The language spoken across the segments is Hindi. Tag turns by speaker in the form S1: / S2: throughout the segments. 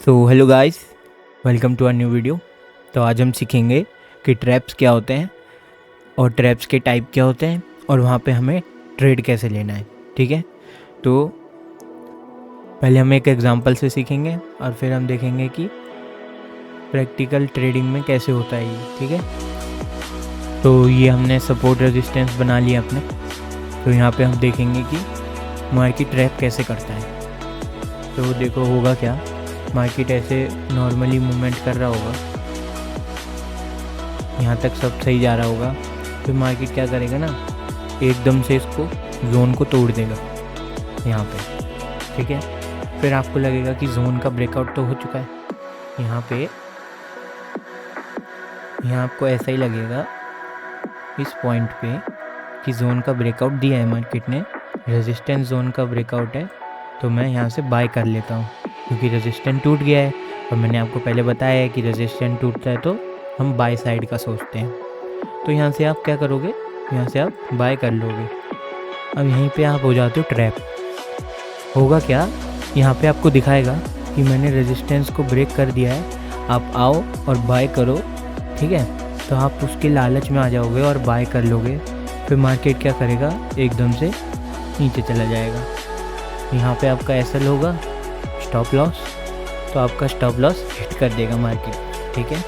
S1: So hello guys, welcome to a new video. तो आज हम सीखेंगे कि ट्रैप्स क्या होते हैं और ट्रैप्स के टाइप क्या होते हैं और वहाँ पे हमें ट्रेड कैसे लेना है। ठीक है, तो पहले हम एक एग्जांपल से सीखेंगे और फिर हम देखेंगे कि प्रैक्टिकल ट्रेडिंग में कैसे होता है ये। ठीक है, तो ये हमने सपोर्ट रेजिस्टेंस बना लिया अपने। तो यहाँ पे हम देखेंगे कि मार्केट ट्रैप कैसे करता है। तो देखो होगा क्या, मार्केट ऐसे नॉर्मली मूवमेंट कर रहा होगा, यहाँ तक सब सही जा रहा होगा। फिर मार्केट क्या करेगा ना, एकदम से इसको जोन को तोड़ देगा यहाँ पे। ठीक है, फिर आपको लगेगा कि जोन का ब्रेकआउट तो हो चुका है यहाँ पे। यहाँ आपको ऐसा ही लगेगा इस पॉइंट पे कि जोन का ब्रेकआउट दिया है मार्केट ने, रेजिस्टेंस जोन का ब्रेकआउट है, तो मैं यहाँ से बाय कर लेता हूँ क्योंकि रेजिस्टेंस टूट गया है। और मैंने आपको पहले बताया है कि रेजिस्टेंस टूटता है तो हम बाय साइड का सोचते हैं। तो यहाँ से आप क्या करोगे, यहाँ से आप बाय कर लोगे। अब यहीं पे आप हो जाते हो ट्रैप। होगा क्या, यहाँ पे आपको दिखाएगा कि मैंने रेजिस्टेंस को ब्रेक कर दिया है, आप आओ और बाय करो। ठीक है, तो आप उसके लालच में आ जाओगे और बाय कर लोगे। फिर मार्केट क्या करेगा, एकदम से नीचे चला जाएगा। यहाँ पे आपका एसएल होगा, स्टॉप लॉस, तो आपका स्टॉप लॉस हिट कर देगा मार्केट। ठीक है,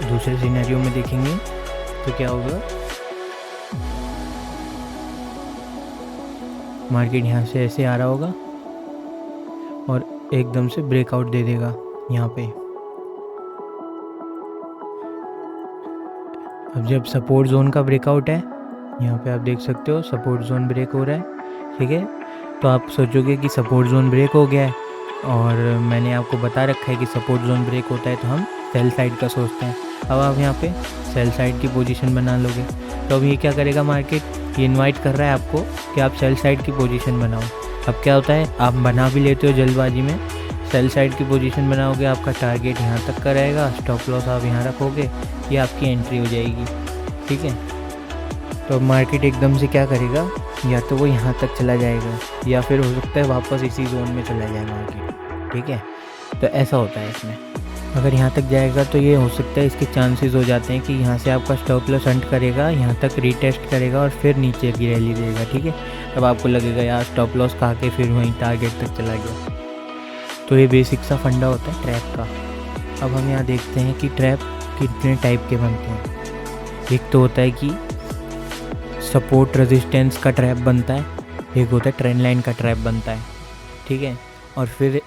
S1: दूसरे सिनेरियो में देखेंगे तो क्या होगा, मार्केट यहाँ से ऐसे आ रहा होगा और एकदम से ब्रेकआउट दे देगा यहाँ पे। अब जब सपोर्ट जोन का ब्रेकआउट है, यहाँ पे आप देख सकते हो सपोर्ट जोन ब्रेक हो रहा है। ठीक है, तो आप सोचोगे कि सपोर्ट जोन ब्रेक हो गया है, और मैंने आपको बता रखा है कि सपोर्ट जोन ब्रेक होता है तो हम सेल साइड का सोचते हैं। अब आप यहाँ पे सेल साइड की पोजीशन बना लोगे। तो अब ये क्या करेगा, मार्केट ये इनवाइट कर रहा है आपको कि आप सेल साइड की पोजीशन बनाओ। अब क्या होता है, आप बना भी लेते हो जल्दबाजी में, सेल साइड की पोजीशन बनाओगे, आपका टारगेट यहाँ तक का रहेगा, स्टॉप लॉस आप यहाँ रखोगे, ये आपकी एंट्री हो जाएगी। ठीक है, तो मार्केट एकदम से क्या करेगा, या तो वो यहाँ तक चला जाएगा या फिर हो सकता है वापस इसी जोन में चला जाए मार्केट। ठीक है, तो ऐसा होता है इसमें। अगर यहाँ तक जाएगा तो ये हो सकता है, इसके चांसेस हो जाते हैं कि यहाँ से आपका स्टॉप लॉस हंट करेगा, यहाँ तक रीटेस्ट करेगा और फिर नीचे की रैली देगा। ठीक है, तब आपको लगेगा यार स्टॉप लॉस खा के फिर वहीं टारगेट तक चला गया। तो ये बेसिक सा फंडा होता है ट्रैप का। अब हम यहाँ देखते हैं कि ट्रैप कितने टाइप के बनते हैं। एक तो होता है कि सपोर्ट रेजिस्टेंस का ट्रैप बनता है, एक होता है ट्रेंड लाइन का ट्रैप बनता है। ठीक है, और फिर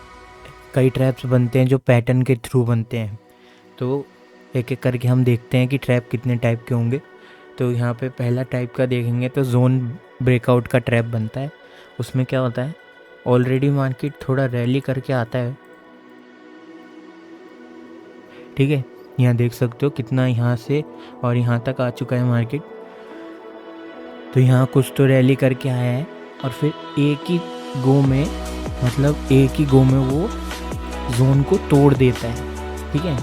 S1: कई ट्रैप्स बनते हैं जो पैटर्न के थ्रू बनते हैं। तो एक एक करके हम देखते हैं कि ट्रैप कितने टाइप के होंगे। तो यहाँ पे पहला टाइप का देखेंगे तो जोन ब्रेकआउट का ट्रैप बनता है। उसमें क्या होता है, ऑलरेडी मार्केट थोड़ा रैली करके आता है। ठीक है, यहाँ देख सकते हो कितना यहाँ से और यहाँ तक आ चुका है मार्केट। तो यहाँ कुछ तो रैली करके आया है और फिर एक ही गो में, मतलब एक ही गो में वो जोन को तोड़ देता है। ठीक है,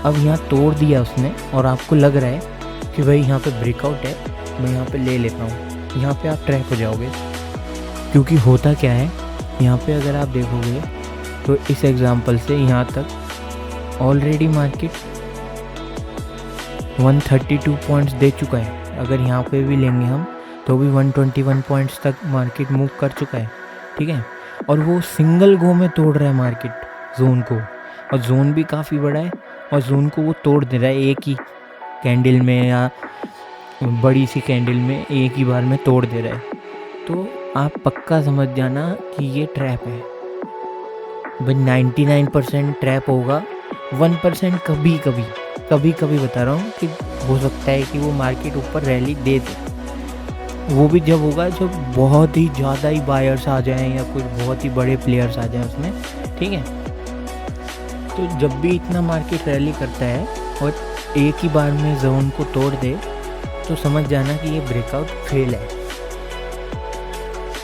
S1: अब यहाँ तोड़ दिया उसने और आपको लग रहा है कि भाई यहाँ पे ब्रेकआउट है, मैं यहाँ पे ले लेता हूँ। यहाँ पे आप ट्रैप हो जाओगे, क्योंकि होता क्या है, यहाँ पे अगर आप देखोगे तो इस एग्जांपल से यहाँ तक ऑलरेडी मार्केट 132 पॉइंट्स दे चुका है। अगर यहाँ पे भी लेंगे हम तो भी 121 पॉइंट्स तक मार्केट मूव कर चुका है। ठीक है, और वो सिंगल गो में तोड़ रहा है मार्केट जोन को, और जोन भी काफ़ी बड़ा है और जोन को वो तोड़ दे रहा है एक ही कैंडल में या बड़ी सी कैंडल में एक ही बार में तोड़ दे रहा है। तो आप पक्का समझ जाना कि ये ट्रैप है। भाई 99% ट्रैप होगा, 1% कभी कभी बता रहा हूँ कि हो सकता है कि वो मार्केट ऊपर रैली दे दे। वो भी जब होगा जब बहुत ही ज़्यादा ही बायर्स आ जाएं या कुछ बहुत ही बड़े प्लेयर्स आ जाएं उसमें। ठीक है, तो जब भी इतना मार्केट रैली करता है और एक ही बार में जोन को तोड़ दे, तो समझ जाना कि ये ब्रेकआउट फेल है।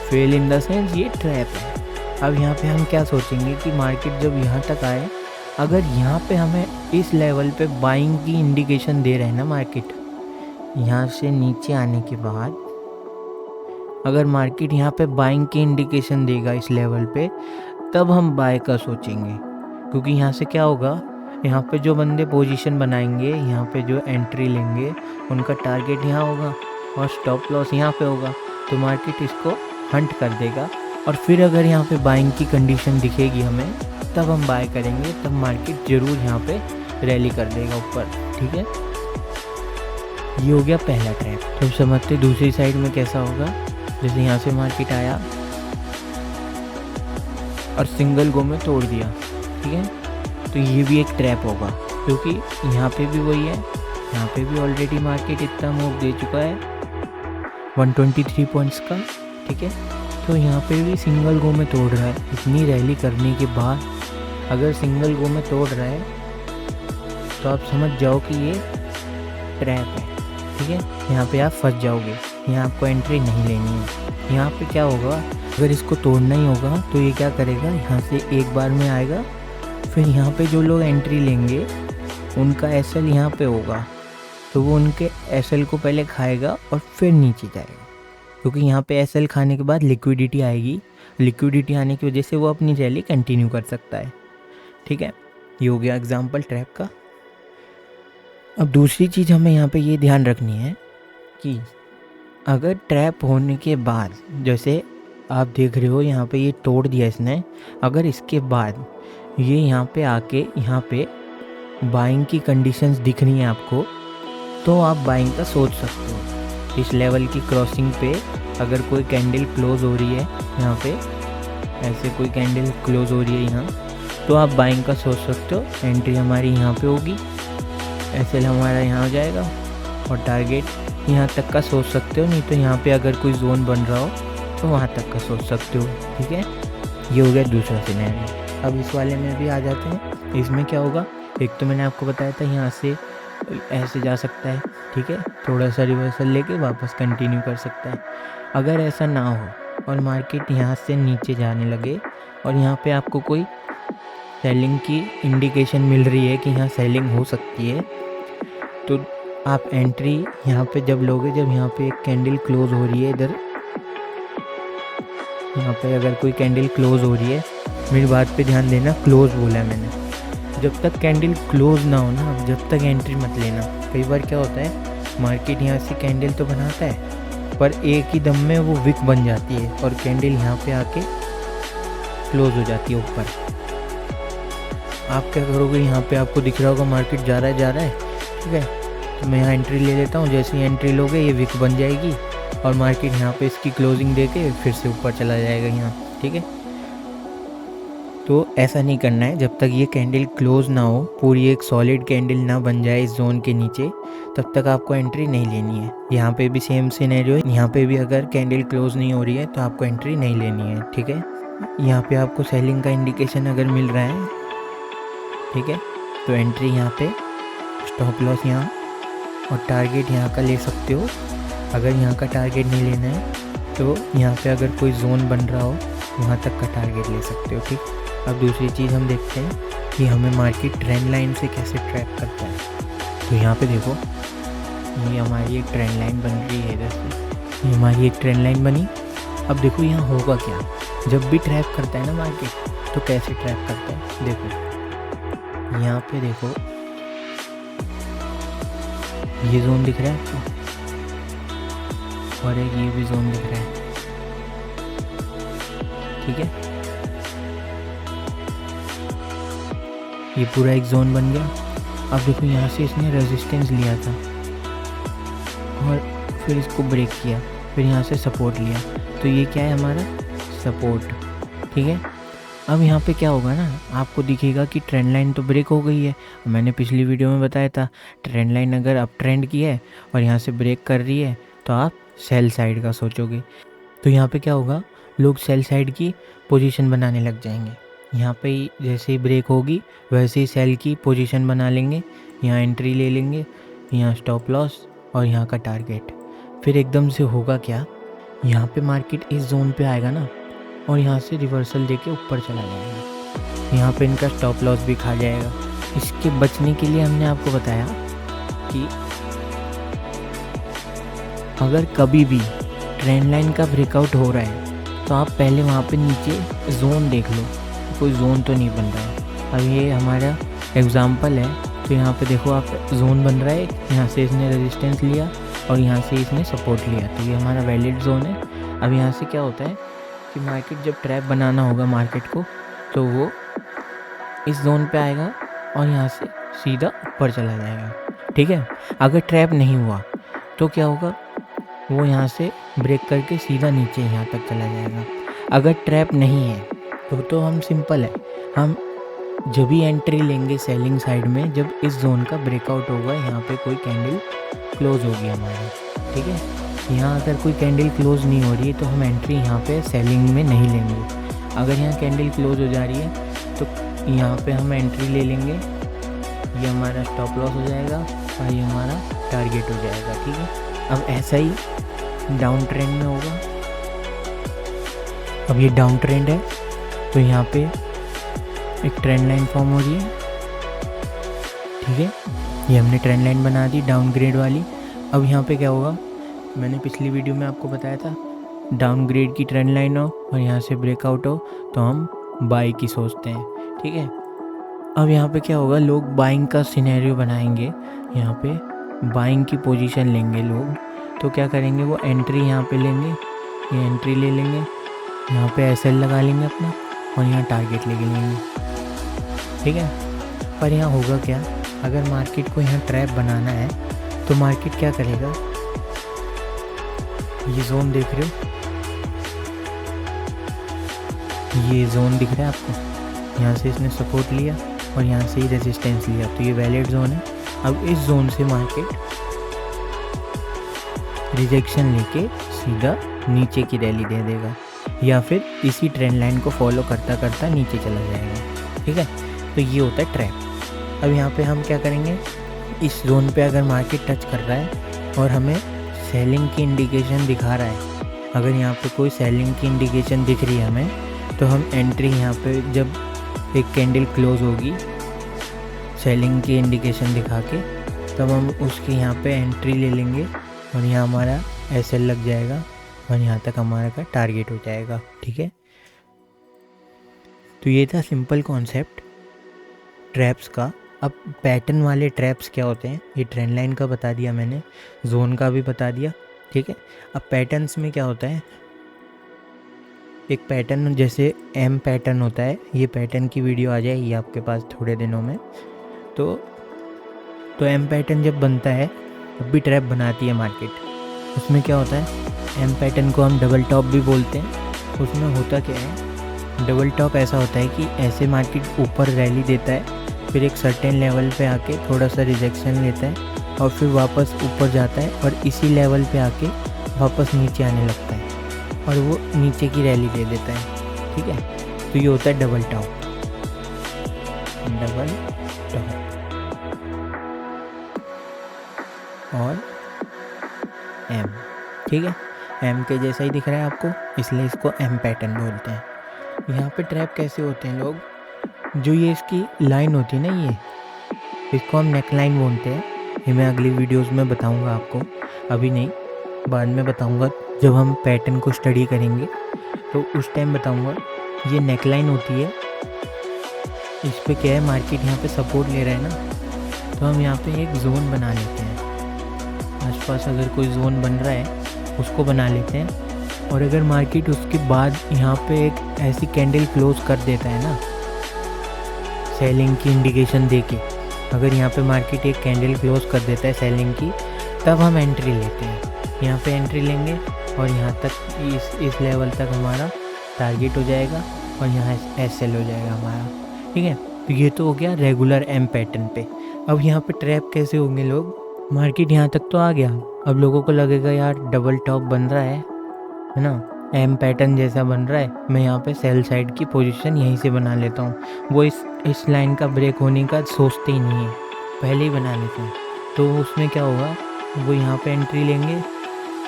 S1: फेल इन द सेंस ये ट्रैप है। अब यहाँ पे हम क्या सोचेंगे कि मार्केट जब यहाँ तक आए, अगर यहाँ पे हमें इस लेवल पे बाइंग की इंडिकेशन दे रहे हैं ना मार्केट, यहाँ से नीचे आने के बाद अगर मार्केट यहाँ पे बाइंग की इंडिकेशन देगा इस लेवल पे, तब हम बाय का सोचेंगे, क्योंकि यहाँ से क्या होगा, यहाँ पे जो बंदे पोजीशन बनाएंगे, यहाँ पे जो एंट्री लेंगे, उनका टारगेट यहाँ होगा और स्टॉप लॉस यहाँ पे होगा, तो मार्केट इसको हंट कर देगा। और फिर अगर यहाँ पे बाइंग की कंडीशन दिखेगी हमें, तब हम बाय करेंगे, तब मार्केट ज़रूर यहाँ पे रैली कर देगा ऊपर। ठीक है, ये हो गया पहला ट्रैप। तो समझते दूसरी साइड में कैसा होगा। जैसे यहाँ से मार्केट आया और सिंगल गो में तोड़ दिया, ठीक है, तो ये भी एक ट्रैप होगा, क्योंकि यहाँ पे भी वही है, यहाँ पे भी ऑलरेडी मार्केट इतना मूव दे चुका है 123 पॉइंट्स का। ठीक है, तो यहाँ पे भी सिंगल गो में तोड़ रहा है। इतनी रैली करने के बाद अगर सिंगल गो में तोड़ रहा है तो आप समझ जाओ कि ये ट्रैप है। ठीक है, यहाँ पे आप फंस जाओगे, यहाँ आपको एंट्री नहीं लेनी है। यहाँ पे क्या होगा, अगर इसको तोड़ना ही होगा तो ये क्या करेगा, यहाँ से एक बार में आएगा, फिर यहाँ पे जो लोग एंट्री लेंगे उनका एसएल यहाँ पे होगा, तो वो उनके एसएल को पहले खाएगा और फिर नीचे जाएगा, क्योंकि यहाँ पे एसएल खाने के बाद लिक्विडिटी आएगी। लिक्विडिटी आने की वजह से वो अपनी रैली कंटिन्यू कर सकता है। ठीक है, ये हो गया एग्जाम्पल ट्रैप का। अब दूसरी चीज़ हमें यहाँ पे ये ध्यान रखनी है कि अगर ट्रैप होने के बाद, जैसे आप देख रहे हो यहाँ पे ये तोड़ दिया इसने, अगर इसके बाद ये यहाँ पे आके यहाँ पे बाइंग की कंडीशंस दिख रही हैं आपको, तो आप बाइंग का सोच सकते हो। इस लेवल की क्रॉसिंग पे अगर कोई कैंडल क्लोज हो रही है, यहाँ पे ऐसे कोई कैंडल क्लोज हो रही है यहाँ, तो आप बाइंग का सोच सकते हो। एंट्री हमारी यहाँ पे होगी, एसएल हमारा यहाँ हो जाएगा और टारगेट यहाँ तक का सोच सकते हो। नहीं तो यहाँ पे अगर कोई जोन बन रहा हो तो वहाँ तक का सोच सकते हो। ठीक है, ये हो गया दूसरा सिनेरियो। अब इस वाले में भी आ जाते हैं। इसमें क्या होगा, एक तो मैंने आपको बताया था यहाँ से ऐसे जा सकता है, ठीक है, थोड़ा सा रिवर्सल लेके वापस कंटिन्यू कर सकता है। अगर ऐसा ना हो और मार्केट यहाँ से नीचे जाने लगे और यहाँ पे आपको कोई सेलिंग की इंडिकेशन मिल रही है कि यहाँ सेलिंग हो सकती है, तो आप एंट्री यहाँ पे जब लोगे, जब यहाँ पे एक कैंडल क्लोज हो रही है, इधर यहाँ पे अगर कोई कैंडल क्लोज हो रही है, मेरी बात पे ध्यान देना, क्लोज बोला है मैंने। जब तक कैंडल क्लोज ना हो ना, जब तक एंट्री मत लेना। कई बार क्या होता है, मार्केट यहाँ से कैंडल तो बनाता है पर एक ही दम में वो विक बन जाती है और कैंडल यहाँ पे आके क्लोज हो जाती है ऊपर। आप क्या करोगे, यहाँ पे आपको दिख रहा होगा मार्केट जा रहा है, ठीक है, तो मैं यहाँ एंट्री ले लेता हूँ। जैसे ही एंट्री लोगे ये विक बन जाएगी और मार्केट यहाँ पे इसकी क्लोजिंग देके फिर से ऊपर चला जाएगा यहाँ। ठीक है, तो ऐसा नहीं करना है। जब तक ये कैंडल क्लोज ना हो, पूरी एक सॉलिड कैंडल ना बन जाए इस जोन के नीचे, तब तक आपको एंट्री नहीं लेनी है। यहाँ पे भी सेम सिनेरियो है, यहाँ पे भी अगर कैंडल क्लोज नहीं हो रही है तो आपको एंट्री नहीं लेनी है। ठीक है, यहाँ पे आपको सेलिंग का इंडिकेशन अगर मिल रहा है, ठीक है, तो एंट्री यहाँ पे, स्टॉप लॉस यहाँ और टारगेट यहाँ का ले सकते हो। अगर यहाँ का टारगेट नहीं लेना है तो यहाँ पे अगर कोई जोन बन रहा हो वहाँ तक का टारगेट ले सकते हो। ठीक, अब दूसरी चीज़ हम देखते हैं कि हमें मार्केट ट्रेंड लाइन से कैसे ट्रैक करता है। तो यहाँ पे देखो, ये हमारी एक ट्रेंड लाइन बन रही है, इधर से ये हमारी एक ट्रेंड लाइन बनी। अब देखो यहाँ होगा क्या, जब भी ट्रैक करता है ना मार्केट, तो कैसे ट्रैक करता है। देखो यहाँ पे देखो, ये जोन दिख रहा है आपको और एक ये भी जोन दिख रहा है। ठीक है, ये पूरा एक जोन बन गया। अब देखो यहाँ से इसने रेजिस्टेंस लिया था और फिर इसको ब्रेक किया, फिर यहाँ से सपोर्ट लिया, तो ये क्या है हमारा सपोर्ट। ठीक है, अब यहाँ पे क्या होगा ना, आपको दिखेगा कि ट्रेंड लाइन तो ब्रेक हो गई है। मैंने पिछली वीडियो में बताया था, ट्रेंड लाइन अगर अप ट्रेंड की है और यहाँ से ब्रेक कर रही है तो आप सेल साइड का सोचोगे। तो यहाँ पे क्या होगा, लोग सेल साइड की पोजीशन बनाने लग जाएंगे। यहाँ पे ही जैसे ही ब्रेक होगी वैसे ही सेल की पोजीशन बना लेंगे, यहाँ एंट्री ले लेंगे, यहाँ स्टॉप लॉस और यहाँ का टारगेट। फिर एकदम से होगा क्या, यहाँ पे मार्केट इस जोन पे आएगा ना और यहाँ से रिवर्सल देके ऊपर चला जाएगा, यहाँ पे इनका स्टॉप लॉस भी खा जाएगा। इसके बचने के लिए हमने आपको बताया कि अगर कभी भी ट्रेंड लाइन का ब्रेकआउट हो रहा है तो आप पहले वहाँ पे नीचे जोन देख लो, कोई जोन तो नहीं बन रहा है। अब ये हमारा एग्जाम्पल है, तो यहाँ पे देखो आप जोन बन रहा है, यहाँ से इसने रेजिस्टेंस लिया और यहाँ से इसने सपोर्ट लिया, तो ये हमारा वैलिड जोन है। अब यहाँ से क्या होता है कि मार्केट जब ट्रैप बनाना होगा मार्केट को, तो वो इस जोन पे आएगा और यहाँ से सीधा ऊपर चला जाएगा, ठीक है। अगर ट्रैप नहीं हुआ तो क्या होगा, वो यहाँ से ब्रेक करके सीधा नीचे यहाँ तक चला जाएगा। अगर ट्रैप नहीं है तो हम सिंपल है, हम जब भी एंट्री लेंगे सेलिंग साइड में, जब इस जोन का ब्रेकआउट होगा, यहाँ पे कोई कैंडल क्लोज होगी हमारी, ठीक है। यहाँ अगर कोई कैंडल क्लोज नहीं हो रही है तो हम एंट्री यहाँ पे सेलिंग में नहीं लेंगे। अगर यहाँ कैंडल क्लोज हो जा रही है तो यहाँ पे हम एंट्री ले लेंगे, ये हमारा स्टॉप लॉस हो जाएगा और ये हमारा टारगेट हो जाएगा, ठीक है। अब ऐसा ही डाउन ट्रेंड में होगा। अब ये डाउन ट्रेंड है तो यहाँ पे एक ट्रेंड लाइन फॉर्म हो रही है, ठीक है। ये हमने ट्रेंड लाइन बना दी डाउनग्रेड वाली। अब यहाँ पे क्या होगा, मैंने पिछली वीडियो में आपको बताया था, डाउनग्रेड की ट्रेंड लाइन हो और यहाँ से ब्रेकआउट हो तो हम बाई की सोचते हैं, ठीक है। अब यहाँ पे क्या होगा, लोग बाइंग का सिनेरियो बनाएंगे, यहाँ पे बाइंग की पोजीशन लेंगे लोग। तो क्या करेंगे, वो एंट्री यहाँ पे लेंगे, ये एंट्री ले लेंगे, यहाँ पे एसएल लगा लेंगे अपना और यहाँ टारगेट लेके लेंगे, ठीक है। पर यहाँ होगा क्या, अगर मार्केट को यहाँ ट्रैप बनाना है तो मार्केट क्या करेगा, ये जोन देख रहे हो, ये जोन दिख रहा है आपको, यहाँ से इसने सपोर्ट लिया और यहाँ से ही रेजिस्टेंस लिया, तो ये वैलिड जोन है। अब इस जोन से मार्केट रिजेक्शन लेके सीधा नीचे की रैली दे देगा या फिर इसी ट्रेंड लाइन को फॉलो करता करता नीचे चला जाएगा, ठीक है। तो ये होता है ट्रैप। अब यहाँ पे हम क्या करेंगे, इस जोन पे अगर मार्केट टच कर रहा है और हमें सेलिंग की इंडिकेशन दिखा रहा है, अगर यहाँ पे कोई सेलिंग की इंडिकेशन दिख रही है हमें, तो हम एंट्री यहाँ पे जब एक कैंडल क्लोज होगी सेलिंग की इंडिकेशन दिखा के, तब हम उसकी यहाँ पे एंट्री ले लेंगे और यहाँ हमारा एसएल लग जाएगा और यहाँ तक हमारा का टारगेट हो जाएगा, ठीक है। तो ये था सिंपल कॉन्सेप्ट ट्रैप्स का। अब पैटर्न वाले ट्रैप्स क्या होते हैं, ये ट्रेंड लाइन का बता दिया मैंने, जोन का भी बता दिया, ठीक है। अब पैटर्न्स में क्या होता है, एक पैटर्न जैसे एम पैटर्न होता है, ये पैटर्न की वीडियो आ जाएगी आपके पास थोड़े दिनों में। तो एम पैटर्न जब बनता है तब भी ट्रैप बनाती है मार्केट। उसमें क्या होता है, एम पैटर्न को हम डबल टॉप भी बोलते हैं। उसमें होता क्या है, डबल टॉप ऐसा होता है कि ऐसे मार्केट ऊपर रैली देता है, फिर एक सर्टेन लेवल पे आके थोड़ा सा रिजेक्शन लेता है और फिर वापस ऊपर जाता है और इसी लेवल पे आके वापस नीचे आने लगता है और वो नीचे की रैली दे देता है, ठीक है। तो ये होता है डबल टॉप, डबल टॉप। और एम, ठीक है, एम के जैसा ही दिख रहा है आपको, इसलिए इसको एम पैटर्न बोलते हैं। यहाँ पे ट्रैप कैसे होते हैं लोग, जो ये इसकी लाइन होती है ना, ये इसको हम नेक लाइन बोलते हैं। ये मैं अगली वीडियोस में बताऊंगा आपको, अभी नहीं, बाद में बताऊंगा जब हम पैटर्न को स्टडी करेंगे तो उस टाइम बताऊंगा। ये नेक लाइन होती है, इस पे क्या है, मार्केट यहाँ पे सपोर्ट ले रहा है ना, तो हम यहाँ पे एक जोन बना लेते हैं। आसपास अगर कोई जोन बन रहा है उसको बना लेते हैं, और अगर मार्केट उसके बाद यहाँ पे एक ऐसी कैंडल क्लोज कर देता है ना, सेलिंग की इंडिकेशन देके, अगर यहाँ पे मार्केट एक कैंडल क्लोज कर देता है सेलिंग की, तब हम एंट्री लेते हैं। यहाँ पे एंट्री लेंगे और यहाँ तक इस लेवल तक हमारा टारगेट हो जाएगा और यहाँ एसएल हो जाएगा हमारा, ठीक है। तो ये तो हो गया रेगुलर एम पैटर्न पे। अब यहाँ पे ट्रैप कैसे होंगे लोग, मार्केट यहाँ तक तो आ गया, अब लोगों को लगेगा यार डबल टॉप बन रहा है ना, एम पैटर्न जैसा बन रहा है, मैं यहाँ पे सेल साइड की पोजीशन यहीं से बना लेता हूँ। वो इस लाइन का ब्रेक होने का सोचते ही नहीं है, पहले ही बना लेते हैं। तो उसमें क्या होगा, वो यहाँ पे एंट्री लेंगे,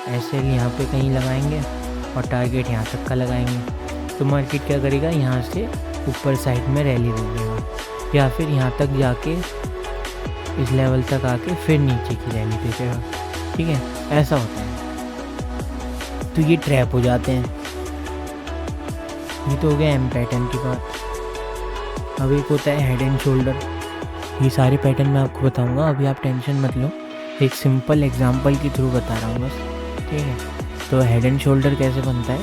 S1: ऐसे यहाँ पे कहीं लगाएंगे और टारगेट यहाँ तक का लगाएंगे। तो मार्केट क्या करेगा, यहाँ से ऊपर साइड में रैली दे देगा या फिर यहाँ तक जाके इस लेवल तक आके फिर नीचे की रैली दे देगा, ठीक है। ऐसा होता है, तो ये ट्रैप हो जाते हैं। ये तो हो गया एम पैटर्न की बात। अब एक होता है हेड एंड शोल्डर। ये सारे पैटर्न मैं आपको बताऊंगा, अभी आप टेंशन मत लो, एक सिंपल एग्जांपल के थ्रू बता रहा हूँ बस, ठीक है। तो हेड एंड शोल्डर कैसे बनता है,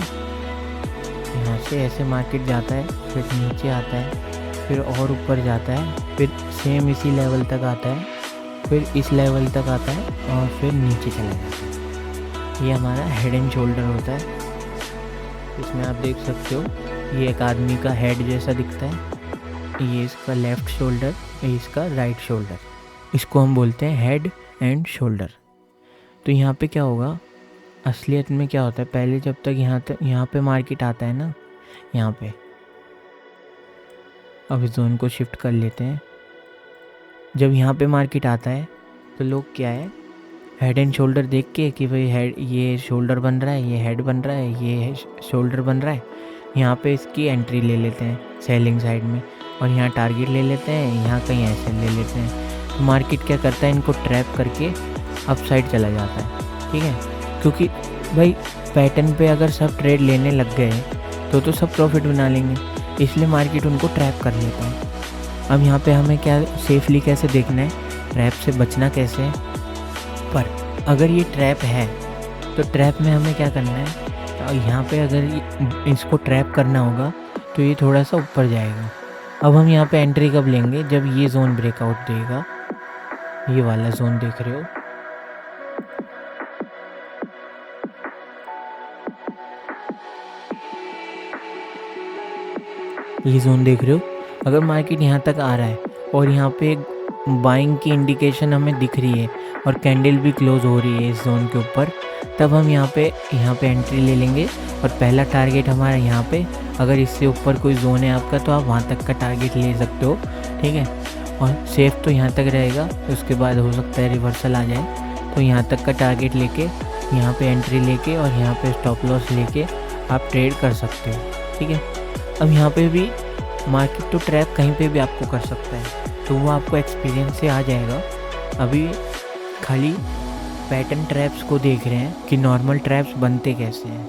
S1: यहाँ से ऐसे मार्केट जाता है, फिर नीचे आता है, फिर और ऊपर जाता है, फिर सेम इसी लेवल तक आता है, फिर इस लेवल तक आता है और फिर नीचे चला जाता है। ये हमारा हेड एंड शोल्डर होता है। इसमें आप देख सकते हो ये एक आदमी का हेड जैसा दिखता है, ये इसका लेफ़्ट शोल्डर, ये इसका राइट शोल्डर। इसको हम बोलते हैं हेड एंड शोल्डर। तो यहाँ पे क्या होगा, असलियत में क्या होता है, पहले जब तक यहाँ पे मार्केट आता है ना, यहाँ पे, अब इस जोन को शिफ्ट कर लेते हैं। जब यहाँ पे मार्केट आता है तो लोग क्या है, हेड एंड शोल्डर देख के कि भाई हेड, ये शोल्डर बन रहा है, ये हेड बन रहा है, ये शोल्डर बन रहा है, यहाँ पे इसकी एंट्री ले लेते हैं सेलिंग साइड में, और यहाँ टारगेट ले लेते हैं, यहाँ कहीं ऐसे ले लेते हैं। तो मार्केट क्या करता है, इनको ट्रैप करके अप साइड चला जाता है, ठीक है। क्योंकि भाई पैटर्न पे अगर सब ट्रेड लेने लग गए तो सब प्रॉफिट बना लेंगे, इसलिए मार्केट उनको ट्रैप कर लेता है। अब यहाँ पे हमें क्या सेफली कैसे देखना है, ट्रैप से बचना कैसे है। पर अगर ये ट्रैप है तो ट्रैप में हमें क्या करना है, यहाँ पे अगर इसको ट्रैप करना होगा तो ये थोड़ा सा ऊपर जाएगा। अब हम यहाँ पे एंट्री कब लेंगे, जब ये जोन ब्रेकआउट देगा, ये वाला जोन देख रहे हो, ये जोन देख रहे हो, अगर मार्केट यहाँ तक आ रहा है और यहाँ पे बाइंग की इंडिकेशन हमें दिख रही है और कैंडल भी क्लोज हो रही है इस जोन के ऊपर, तब हम यहाँ पे एंट्री ले लेंगे। और पहला टारगेट हमारा यहाँ पे, अगर इससे ऊपर कोई जोन है आपका तो आप वहाँ तक का टारगेट ले सकते हो, ठीक है। और सेफ तो यहाँ तक रहेगा, उसके बाद हो सकता है रिवर्सल आ जाए, तो यहाँ तक का टारगेट लेके यहाँ पे एंट्री लेके और यहाँ पे स्टॉप लॉस लेके आप ट्रेड कर सकते हो, ठीक है। अब यहाँ पे भी मार्केट तो ट्रैप कहीं पे भी आपको कर सकता है, तो वो आपको एक्सपीरियंस से आ जाएगा। अभी खाली पैटर्न ट्रैप्स को देख रहे हैं कि नॉर्मल ट्रैप्स बनते कैसे हैं।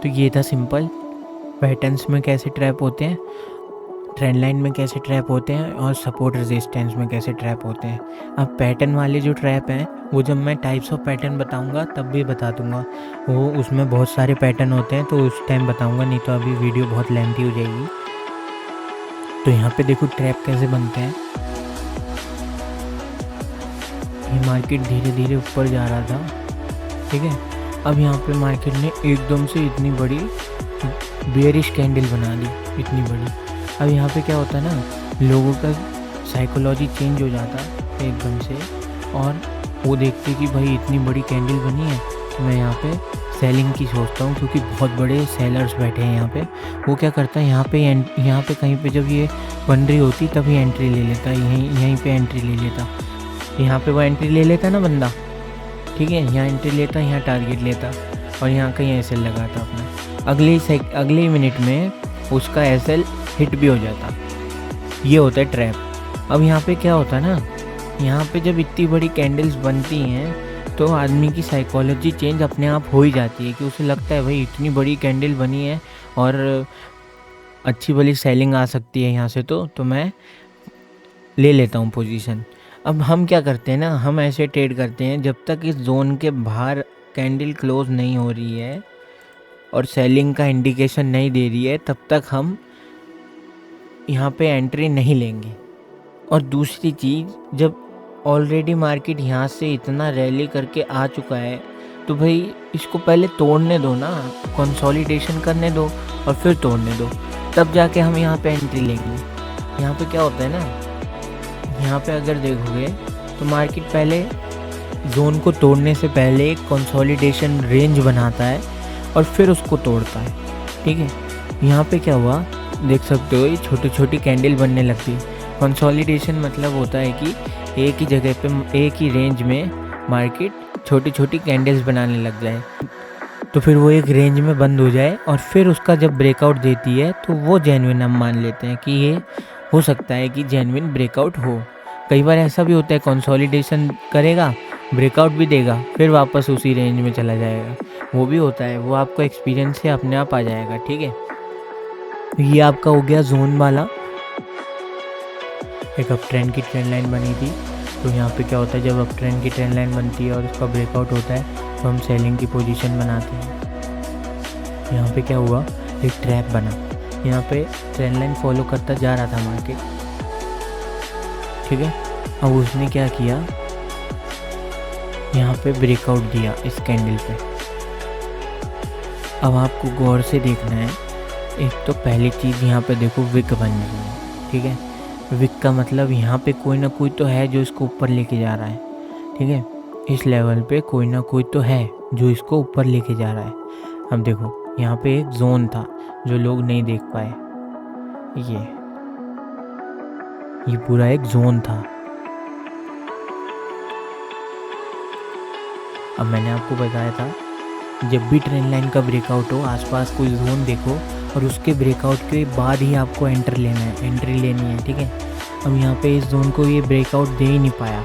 S1: तो ये था सिंपल, पैटर्न्स में कैसे ट्रैप होते हैं, ट्रेंड लाइन में कैसे ट्रैप होते हैं, और सपोर्ट रेजिस्टेंस में कैसे ट्रैप होते हैं। अब पैटर्न वाले जो ट्रैप हैं वो जब मैं टाइप्स ऑफ पैटर्न बताऊंगा तब भी बता दूंगा, वो उसमें बहुत सारे पैटर्न होते हैं तो उस टाइम बताऊंगा, नहीं तो अभी वीडियो बहुत लेंथी हो जाएगी। तो यहाँ पे देखो ट्रैप कैसे बनते हैं। ये मार्केट धीरे धीरे ऊपर जा रहा था, ठीक है। अब यहाँ पे मार्केट ने एकदम से इतनी बड़ी बेयरिश कैंडल बना दी, इतनी बड़ी। अब यहाँ पे क्या होता है ना, लोगों का साइकोलॉजी चेंज हो जाता है एकदम से, और वो देखते कि भाई इतनी बड़ी कैंडल बनी है तो मैं यहाँ पे सेलिंग की सोचता हूँ, क्योंकि बहुत बड़े सेलर्स बैठे हैं यहाँ पे। वो क्या करता है, यहाँ पे कहीं पे जब ये बन रही होती तभी एंट्री ले लेता, यहीं पे एंट्री ले लेता, यहाँ पे वो एंट्री ले लेता ना बंदा, ठीक है। यहाँ एंट्री लेता, यहाँ टारगेट लेता और यहाँ कहीं एसएल लगाता अपना, अगले ही मिनट में उसका एसएल हिट भी हो जाता। ये होता है ट्रैप। अब यहाँ पे क्या होता है ना, यहाँ पे जब इतनी बड़ी कैंडल्स बनती हैं तो आदमी की साइकोलॉजी चेंज अपने आप हो ही जाती है, कि उसे लगता है भाई इतनी बड़ी कैंडल बनी है और अच्छी भली सेलिंग आ सकती है यहाँ से, तो मैं ले लेता हूँ पोजीशन। अब हम क्या करते हैं ना, हम ऐसे ट्रेड करते हैं, जब तक इस जोन के बाहर कैंडल क्लोज नहीं हो रही है और सेलिंग का इंडिकेशन नहीं दे रही है, तब तक हम यहाँ पे एंट्री नहीं लेंगे। और दूसरी चीज़, जब ऑलरेडी मार्केट यहाँ से इतना रैली करके आ चुका है तो भाई इसको पहले तोड़ने दो ना, कंसोलिडेशन करने दो और फिर तोड़ने दो, तब जाके हम यहाँ पे एंट्री लेंगे। यहाँ पे क्या होता है ना, यहाँ पे अगर देखोगे तो मार्केट पहले जोन को तोड़ने से पहले एक कंसोलिडेशन रेंज बनाता है और फिर उसको तोड़ता है, ठीक है। यहाँ पे क्या हुआ देख सकते हो, ये छोटी छोटी कैंडल बनने लगती। कंसोलिडेशन मतलब होता है कि एक ही जगह पे एक ही रेंज में मार्केट छोटी छोटी कैंडल्स बनाने लग जाए, तो फिर वो एक रेंज में बंद हो जाए और फिर उसका जब ब्रेकआउट देती है तो वो जेन्युइन हम मान लेते हैं कि ये हो सकता है कि जेन्युइन ब्रेकआउट हो। कई बार ऐसा भी होता है, कंसोलिडेशन करेगा, ब्रेकआउट भी देगा, फिर वापस उसी रेंज में चला जाएगा, वो भी होता है। वो आपको एक्सपीरियंस से अपने आप आ जाएगा, ठीक है। ये आपका हो गया जोन वाला। एक अप ट्रेंड की ट्रेंड लाइन बनी थी। तो यहाँ पे क्या होता है, जब अप ट्रेंड की ट्रेंड लाइन बनती है और उसका ब्रेकआउट होता है तो हम सेलिंग की पोजीशन बनाते हैं। यहाँ पे क्या हुआ, एक ट्रैप बना। यहाँ पे ट्रेंड लाइन फॉलो करता जा रहा था मार्केट, ठीक है। अब उसने क्या किया, यहाँ पे ब्रेकआउट दिया इस कैंडल पे। अब आपको गौर से देखना है। एक तो पहली चीज़ यहाँ पे देखो, विक बन रही है, ठीक है। विक का मतलब यहाँ पे कोई ना कोई तो है जो इसको ऊपर लेके जा रहा है, ठीक है। इस लेवल पे कोई ना कोई तो है जो इसको ऊपर लेके जा रहा है। अब देखो यहाँ पे एक जोन था जो लोग नहीं देख पाए, ये पूरा एक जोन था। अब मैंने आपको बताया था, जब भी ट्रेंड लाइन का ब्रेकआउट हो, आसपास कोई जोन देखो और उसके ब्रेकआउट के बाद ही आपको एंट्री लेनी है, ठीक है। अब यहाँ पे इस जोन को ये ब्रेकआउट दे ही नहीं पाया।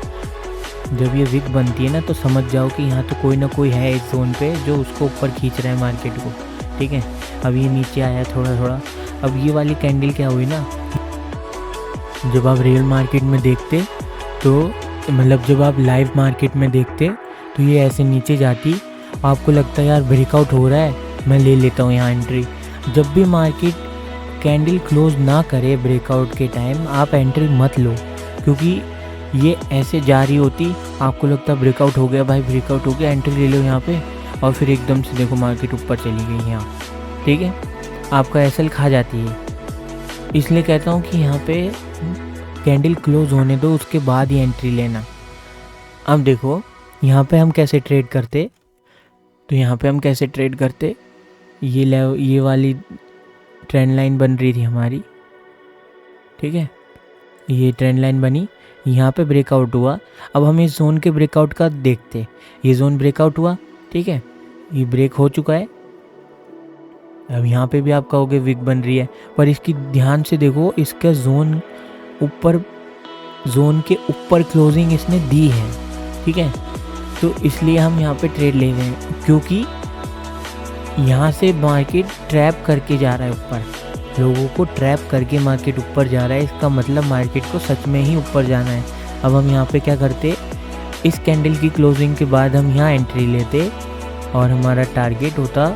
S1: जब ये विक बनती है ना, तो समझ जाओ कि यहाँ तो कोई ना कोई है इस जोन पे जो उसको ऊपर खींच रहा है मार्केट को, ठीक है। अब ये नीचे आया थोड़ा। अब ये वाली कैंडल क्या हुई ना, जब आप रियल मार्केट में देखते तो मतलब जब आप लाइव मार्केट में देखते तो ये ऐसे नीचे जाती, आपको लगता है यार ब्रेकआउट हो रहा है, मैं ले लेता हूँ यहाँ एंट्री। जब भी मार्केट कैंडल क्लोज ना करे ब्रेकआउट के टाइम, आप एंट्री मत लो, क्योंकि ये ऐसे जा रही होती, आपको लगता है ब्रेकआउट हो गया भाई, ब्रेकआउट हो गया, एंट्री ले लो यहाँ पे, और फिर एकदम से देखो मार्केट ऊपर चली गई यहाँ, ठीक है। आपका एसएल खा जाती है। इसलिए कहता हूँ कि यहाँ पे कैंडल क्लोज होने दो, उसके बाद ही एंट्री लेना। अब देखो यहाँ पे हम कैसे ट्रेड करते, तो यहाँ पे हम कैसे ट्रेड करते, ये वाली ट्रेंड लाइन बन रही थी हमारी, ठीक है। ये ट्रेंड लाइन बनी, यहाँ पे ब्रेकआउट हुआ। अब हम इस जोन के ब्रेकआउट का देखते, ये जोन ब्रेकआउट हुआ, ठीक है, ये ब्रेक हो चुका है। अब यहाँ पे भी आप कहोगे विक बन रही है, पर इसकी ध्यान से देखो, इसका जोन के ऊपर क्लोजिंग इसने दी है, ठीक है। तो इसलिए हम यहाँ पे ट्रेड ले रहे हैं, क्योंकि यहाँ से मार्केट ट्रैप करके जा रहा है ऊपर, लोगों को ट्रैप करके मार्केट ऊपर जा रहा है। इसका मतलब मार्केट को सच में ही ऊपर जाना है। अब हम यहाँ पे क्या करते, इस कैंडल की क्लोजिंग के बाद हम यहाँ एंट्री लेते और हमारा टारगेट होता,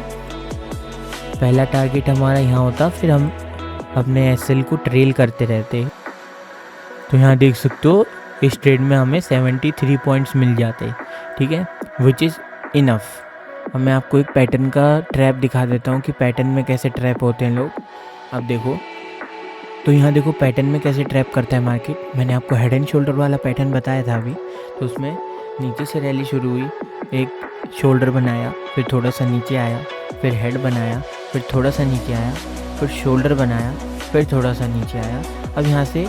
S1: पहला टारगेट हमारा यहाँ होता, फिर हम अपने एसएल को ट्रेल करते रहते। तो यहाँ देख सकते हो इस ट्रेड में हमें 73 पॉइंट्स मिल जाते, ठीक है, विच इज़ इनफ। अब मैं आपको एक पैटर्न का ट्रैप दिखा देता हूँ कि पैटर्न में कैसे ट्रैप होते हैं लोग। अब देखो, तो यहाँ देखो पैटर्न में कैसे ट्रैप करता है मार्केट। मैंने आपको हेड एंड शोल्डर वाला पैटर्न बताया था अभी, तो उसमें नीचे से रैली शुरू हुई, एक शोल्डर बनाया, फिर थोड़ा सा नीचे आया, फिर हेड बनाया, फिर थोड़ा सा नीचे आया, फिर शोल्डर बनाया, फिर थोड़ा सा नीचे आया। अब यहाँ से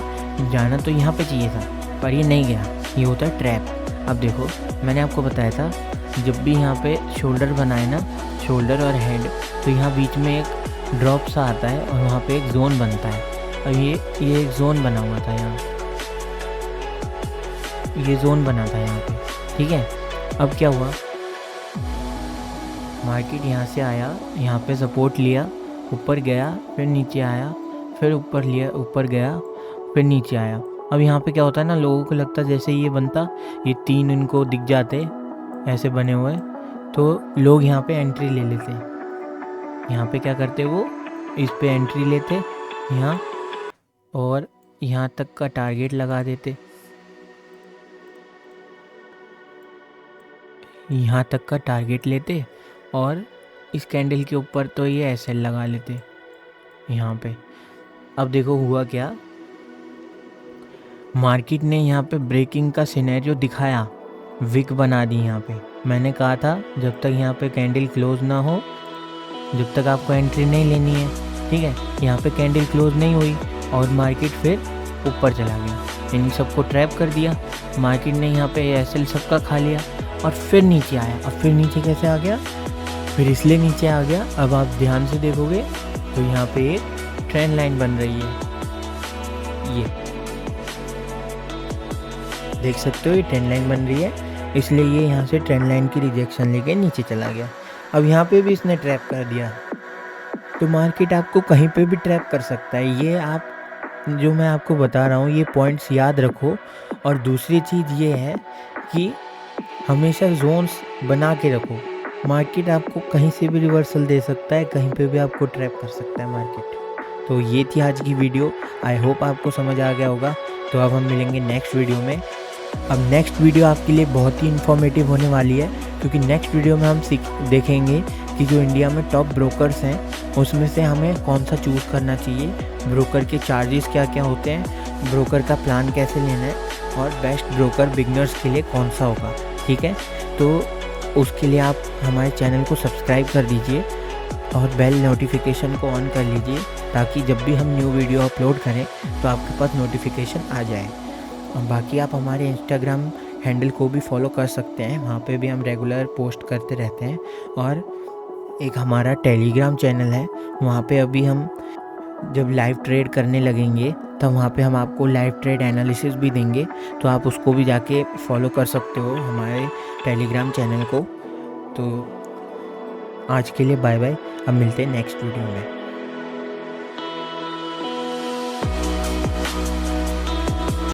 S1: जाना तो यहाँ पे चाहिए था, पर ये नहीं गया, ये होता है ट्रैप। अब देखो मैंने आपको बताया था, जब भी यहाँ पे शोल्डर बनाए ना, शोल्डर और हेड, तो यहाँ बीच में एक ड्रॉप सा आता है और वहाँ पे एक जोन बनता है। अब ये एक जोन बना हुआ था यहाँ, ये जोन बना था यहाँ पे, ठीक है। अब क्या हुआ, मार्केट यहाँ से आया, यहाँ पे सपोर्ट लिया, ऊपर गया, फिर नीचे आया, फिर ऊपर लिया, ऊपर गया, फिर नीचे आया। अब यहाँ पे क्या होता है ना, लोगों को लगता है जैसे ये बनता, ये तीन इनको दिख जाते ऐसे बने हुए, तो लोग यहाँ पे एंट्री ले लेते। यहाँ पे क्या करते, वो इस पे एंट्री लेते यहाँ, और यहाँ तक का टारगेट लगा देते, यहाँ तक का टारगेट लेते, और इस कैंडल के ऊपर तो ये एसएल लगा लेते यहाँ पे। अब देखो हुआ क्या, मार्केट ने यहाँ पे ब्रेकिंग का सिनेरियो दिखाया, विक बना दी यहाँ पे। मैंने कहा था जब तक यहाँ पे कैंडल क्लोज ना हो, जब तक आपको एंट्री नहीं लेनी है, ठीक है। यहाँ पे कैंडल क्लोज नहीं हुई और मार्केट फिर ऊपर चला गया, इन सबको ट्रैप कर दिया। मार्केट ने यहाँ पे एसएल सबका खा लिया और फिर नीचे आया। अब फिर नीचे कैसे आ गया, फिर इसलिए नीचे आ गया, अब आप ध्यान से देखोगे तो यहाँ पे एक ट्रेंड लाइन बन रही है, ये देख सकते हो, ये ट्रेंड लाइन बन रही है, इसलिए ये यहाँ से ट्रेंड लाइन की रिजेक्शन लेके नीचे चला गया। अब यहाँ पे भी इसने ट्रैप कर दिया। तो मार्केट आपको कहीं पे भी ट्रैप कर सकता है, ये आप जो मैं आपको बता रहा हूँ ये पॉइंट्स याद रखो। और दूसरी चीज़ ये है कि हमेशा जोन्स बना के रखो। मार्केट आपको कहीं से भी रिवर्सल दे सकता है, कहीं पे भी आपको ट्रैप कर सकता है मार्केट। तो ये थी आज की वीडियो। आई होप आपको समझ आ गया होगा। तो अब हम मिलेंगे नेक्स्ट वीडियो में। अब नेक्स्ट वीडियो आपके लिए बहुत ही इन्फॉर्मेटिव होने वाली है, क्योंकि नेक्स्ट वीडियो में हम देखेंगे कि जो इंडिया में टॉप ब्रोकर्स हैं उसमें से हमें कौन सा चूज़ करना चाहिए, ब्रोकर के चार्जेस क्या क्या होते हैं, ब्रोकर का प्लान कैसे लेना है, और बेस्ट ब्रोकर बिगनर्स के लिए कौन सा होगा। ठीक है, तो उसके लिए आप हमारे चैनल को सब्सक्राइब कर दीजिए और बेल नोटिफिकेशन को ऑन कर लीजिए, ताकि जब भी हम न्यू वीडियो अपलोड करें तो आपके पास नोटिफिकेशन आ जाए। और बाकी आप हमारे इंस्टाग्राम हैंडल को भी फॉलो कर सकते हैं, वहाँ पे भी हम रेगुलर पोस्ट करते रहते हैं। और एक हमारा टेलीग्राम चैनल है, वहाँ पे अभी हम जब लाइव ट्रेड करने लगेंगे तब वहाँ पे हम आपको लाइव ट्रेड एनालिसिस भी देंगे, तो आप उसको भी जाके फॉलो कर सकते हो हमारे टेलीग्राम चैनल को। तो आज के लिए बाय बाय, अब मिलते हैं नेक्स्ट वीडियो में।